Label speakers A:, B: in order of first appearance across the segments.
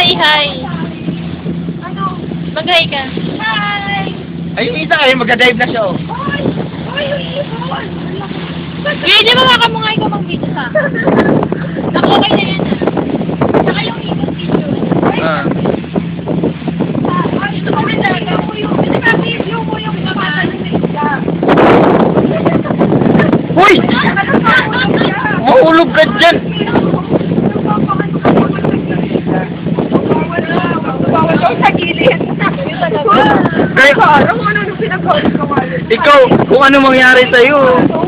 A: Hi, hi.
B: Ano?
A: Mag-hi ka.
B: Hi!
C: Ay, yung isa ay mag-dive na siya, oh.
B: Ay! Ay, yung ibon!
A: Hindi, di ba makamungay ka mag-video sa akin? Naku, okay na yan ah. Saka yung ibon video.
C: Ah.
B: Ay, ito kami na. Review mo yung kapatan ng isda.
C: Hoy! Mahulog ka dyan!
B: Bawal daw sa gilid.
C: Kaya,
B: Parang ano nung pinag-bawal ka wala.
C: ikaw, kung ano mangyari sa'yo.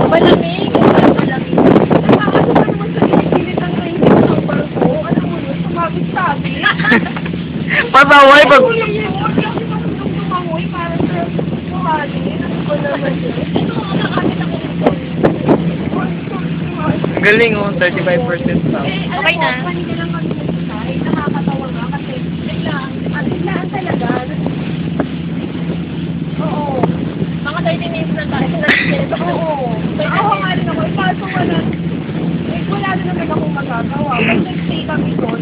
A: Malamig. Malamig.
B: Nakakasama naman sa gilid ng training sa barko. Alam mo yun, sumabit sa akin.
C: Pasaway pag...
B: Tumangoy para sa buhalin. Ano ba naman yun? Ito ang nakakita ko nito.
C: Ang galing, oh. 35% pa.
A: Okay na.
B: Kanina lang kami nag-try. Nakakatawa nga kasi biglaan talaga. Oo.
A: Mga 30 minutes na tayo.
B: Oo. Ako nga rin ako. Kaso wala na naman akong magagawa. Pag nag-stay kami doon,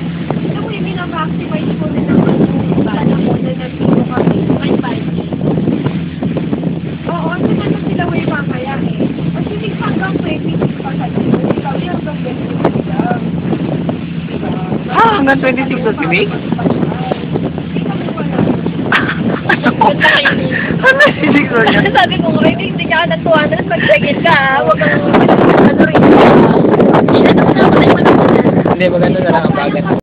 B: alam mo yung minamaximize ko rin naman yung panahon na nag-video kami. May 5K. Oo, kasi naman sila way mamaya eh. Kasi hindi hanggang 26 pa sa dito. Kami hanggang 26 lang.
C: Ah, hanggang 26 sa Timig?
B: Hindi kami wala.
C: Ano 26 sa niya?
A: Sabi ko, hindi ka na 200 mag-check-in ka ah. Huwag kang ano rin.
C: Hindi, maganda na lang ang bagat.